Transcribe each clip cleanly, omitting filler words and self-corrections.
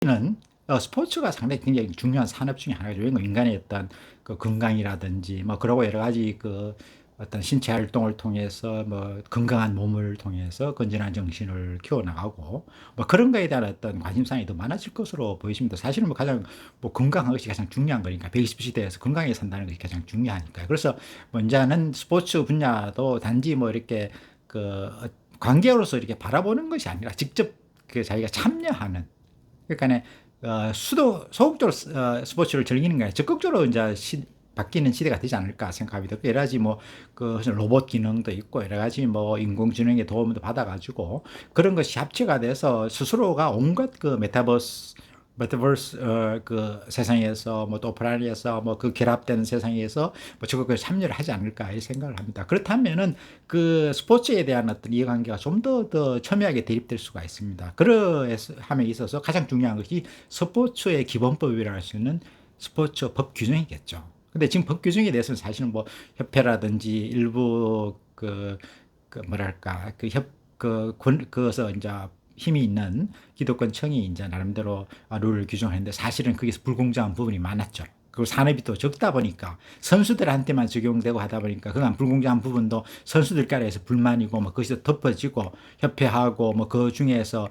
는 스포츠가 상당히 굉장히 중요한 산업 중에 하나죠. 왜냐면 인간의 어떤 그 건강이라든지 뭐 그러고 여러 가지 그 어떤 신체 활동을 통해서 뭐 건강한 몸을 통해서 건전한 정신을 키워나가고 뭐 그런 거에 대한 어떤 관심사이 더 많아질 것으로 보이십니다. 사실은 뭐 가장 뭐 건강한 것이 가장 중요한 거니까 120 시대에서 건강하게 산다는 것이 가장 중요하니까요. 그래서 먼저는 스포츠 분야도 단지 뭐 이렇게 그 관계로서 이렇게 바라보는 것이 아니라 직접 그 자기가 참여하는 그러니까 소극적으로 스포츠를 즐기는 게 아니라 적극적으로 이제 바뀌는 시대가 되지 않을까 생각합니다. 여러 가지 뭐, 로봇 기능도 있고, 여러 가지 뭐, 인공지능의 도움도 받아가지고, 그런 것이 합체가 돼서 스스로가 온갖 그 메타버스, 그 세상에서, 뭐, 또 오프라인에서, 뭐, 그 결합된 세상에서, 뭐, 적극적으로 참여를 하지 않을까, 이 생각을 합니다. 그렇다면은, 그 스포츠에 대한 어떤 이해관계가 좀 더 첨예하게 대립될 수가 있습니다. 그러함에 있어서 가장 중요한 것이 스포츠의 기본법이라 할 수 있는 스포츠 법 규정이겠죠. 근데 지금 법 규정에 대해서는 사실은 뭐 협회라든지 일부 뭐랄까 그것서 이제 힘이 있는 기독권청이 이제 나름대로 룰을 규정하는데 사실은 거기서 불공정한 부분이 많았죠. 그리고 산업이 또 적다 보니까 선수들한테만 적용되고 하다 보니까 그간 불공정한 부분도 선수들까지해서 불만이고 뭐 그것이 덮어지고 협회하고 뭐 그 중에서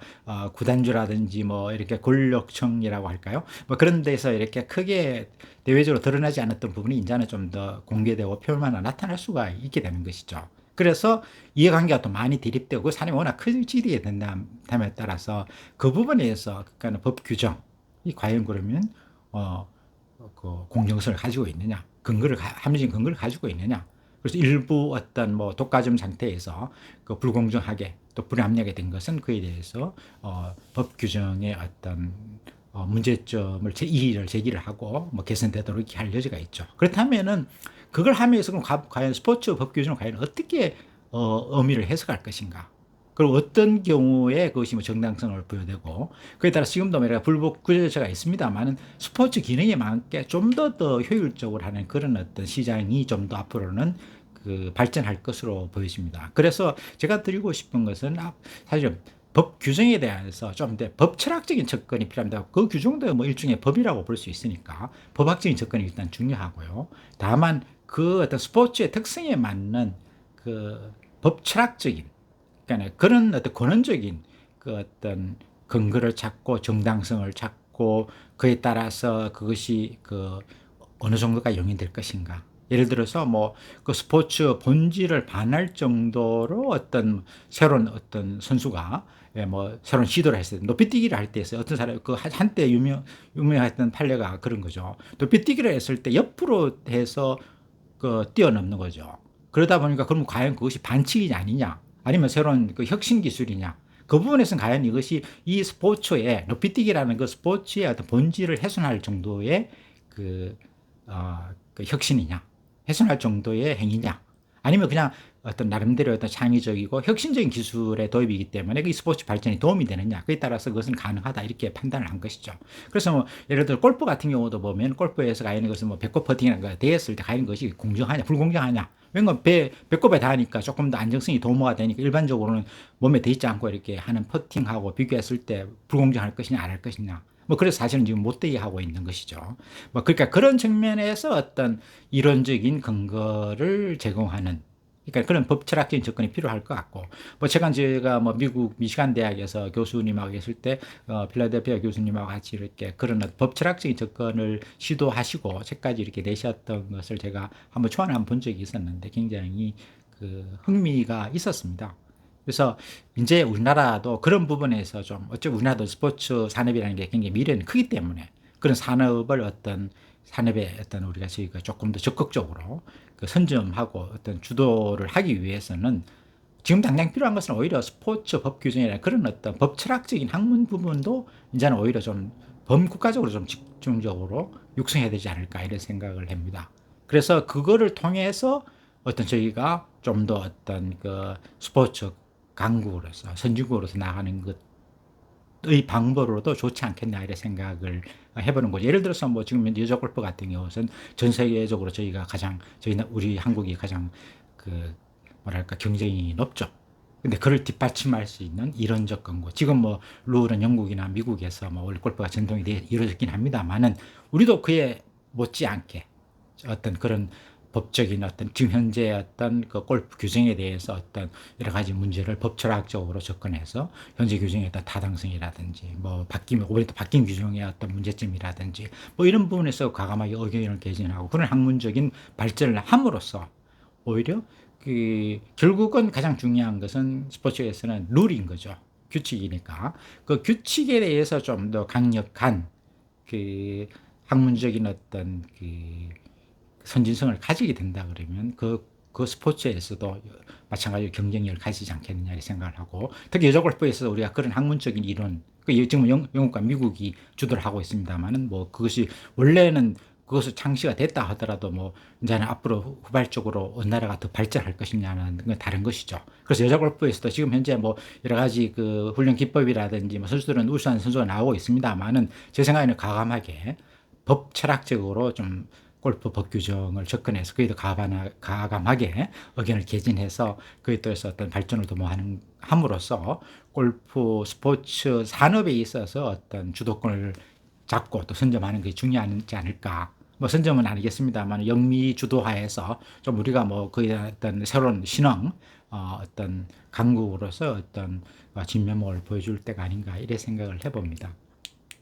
구단주라든지 뭐 이렇게 권력청이라고 할까요? 뭐 그런 데서 이렇게 크게 대외적으로 드러나지 않았던 부분이 이제는 좀 더 공개되고 표면화나 나타날 수가 있게 되는 것이죠. 그래서 이해관계가 또 많이 대립되고 그 산업이 워낙 커지게 된다에 따라서 그 부분에서 그러니까 법 규정이 과연 그러면 그 공정성을 가지고 있느냐, 합리적인 근거를 가지고 있느냐. 그래서 일부 어떤 뭐 독과점 상태에서 그 불공정하게 또 불합리하게 된 것은 그에 대해서 법 규정의 어떤 문제점을 이의를 제기를 하고 뭐 개선되도록 이렇게 할 여지가 있죠. 그렇다면은 그걸 함에서 그럼 과연 스포츠 법 규정을 과연 어떻게 의미를 해석할 것인가? 그리고 어떤 경우에 그것이 뭐 정당성을 부여되고 그에 따라 지금도 우리가 불법 구제처가 있습니다만은 스포츠 기능에 맞게 좀 더 효율적으로 하는 그런 어떤 시장이 좀 더 앞으로는 그 발전할 것으로 보여집니다. 그래서 제가 드리고 싶은 것은 사실 법 규정에 대해서 좀 법 철학적인 접근이 필요합니다. 그 규정도 뭐 일종의 법이라고 볼 수 있으니까 법학적인 접근이 일단 중요하고요. 다만 그 어떤 스포츠의 특성에 맞는 그 법 철학적인 그러니까 그런 어떤 근원적인 그 어떤 근거를 찾고 정당성을 찾고 그에 따라서 그것이 그 어느 정도가 용인될 것인가. 예를 들어서 뭐 그 스포츠 본질을 반할 정도로 어떤 새로운 어떤 선수가 뭐 새로운 시도를 했어요. 높이뛰기를 할 때 했어요. 어떤 사람 그 한때 유명했던 판례가 그런 거죠. 높이뛰기를 했을 때 옆으로 해서 그 뛰어넘는 거죠. 그러다 보니까 그럼 과연 그것이 반칙이냐 아니냐 아니면 새로운 그 혁신 기술이냐 그 부분에서는 과연 이것이 이 스포츠의 높이뛰기라는 그 스포츠의 어떤 본질을 훼손할 정도의 그, 그 혁신이냐 훼손할 정도의 행위냐 아니면 그냥 어떤 나름대로 어떤 창의적이고 혁신적인 기술의 도입이기 때문에 이 스포츠 발전에 도움이 되느냐 그에 따라서 그것은 가능하다 이렇게 판단을 한 것이죠. 그래서 뭐 예를 들어 골프 같은 경우도 보면 골프에서 과연 이것은 뭐 배꼽 퍼팅이라는 거 대했을 때 과연 그것이 공정하냐 불공정하냐 왜냐면 배꼽에 닿으니까 조금 더 안정성이 도모가 되니까 일반적으로는 몸에 닿지 않고 이렇게 하는 퍼팅하고 비교했을 때 불공정할 것이냐 안 할 것이냐 뭐 그래서 사실은 지금 못되게 하고 있는 것이죠. 뭐 그러니까 그런 측면에서 어떤 이론적인 근거를 제공하는 그러니까 그런 법 철학적인 접근이 필요할 것 같고 뭐 제가 뭐 미국 미시간 대학에서 교수님하고 계실 때 필라델피아 교수님하고 같이 이렇게 그런 법 철학적인 접근을 시도하시고 책까지 이렇게 내셨던 것을 제가 한번 초안을 본 적이 있었는데 굉장히 그 흥미가 있었습니다. 그래서 이제 우리나라도 그런 부분에서 좀 어쩌면 우리나라도 스포츠 산업이라는 게 굉장히 미래는 크기 때문에 그런 산업을 어떤 산업에 어떤 우리가 저희가 조금 더 적극적으로 그 선점하고 어떤 주도를 하기 위해서는 지금 당장 필요한 것은 오히려 스포츠 법 규정이나 그런 어떤 법 철학적인 학문 부분도 이제는 오히려 좀 범국가적으로 좀 집중적으로 육성해야 되지 않을까 이런 생각을 합니다. 그래서 그거를 통해서 어떤 저희가 좀 더 어떤 그 스포츠 강국으로서 선진국으로서 나가는 것의 방법으로도 좋지 않겠나 이런 생각을 해보는 거죠. 예를 들어서 뭐 지금 여자 골프 같은 경우는 전 세계적으로 저희가 가장 우리 한국이 가장 그 뭐랄까 경쟁이 높죠. 근데 그를 뒷받침할 수 있는 이론적 근거. 지금 뭐 룰은 영국이나 미국에서 뭐 원래 골프가 전통이 이루어졌긴 합니다만은 우리도 그에 못지않게 어떤 그런 법적인 어떤 지금 현재 어떤 그 골프 규정에 대해서 어떤 여러 가지 문제를 법 철학적으로 접근해서 현재 규정의 어떤 타당성이라든지 뭐 바뀌면 오히려 또 바뀐 규정의 어떤 문제점이라든지 뭐 이런 부분에서 과감하게 의견을 개진하고 그런 학문적인 발전을 함으로써 오히려 그 결국은 가장 중요한 것은 스포츠에서는 룰인 거죠. 규칙이니까 그 규칙에 대해서 좀 더 강력한 그 학문적인 어떤 그 선진성을 가지게 된다 그러면 그 스포츠에서도 마찬가지로 경쟁력을 가지지 않겠느냐 이 생각을 하고 특히 여자 골프에서 우리가 그런 학문적인 이론 지금 영국과 미국이 주도를 하고 있습니다만은 뭐 그것이 원래는 그것을 창시가 됐다 하더라도 뭐 이제는 앞으로 후발적으로 어느 나라가 더 발전할 것이냐는 건 다른 것이죠. 그래서 여자 골프에서도 지금 현재 뭐 여러 가지 그 훈련 기법이라든지 뭐 선수들은 우수한 선수가 나오고 있습니다만은 제 생각에는 과감하게 법 철학적으로 좀 골프 법 규정을 접근해서 그에 더 가감하게 의견을 개진해서 그에 또해서 어떤 발전을 도모하는 함으로써 골프 스포츠 산업에 있어서 어떤 주도권을 잡고 또 선점하는 게 중요하지 않을까. 뭐 선점은 아니겠습니다만 영미 주도하에서 좀 우리가 뭐 그에 어떤 새로운 신흥 어떤 강국으로서 어떤 진면목을 보여줄 때가 아닌가 이래 생각을 해봅니다.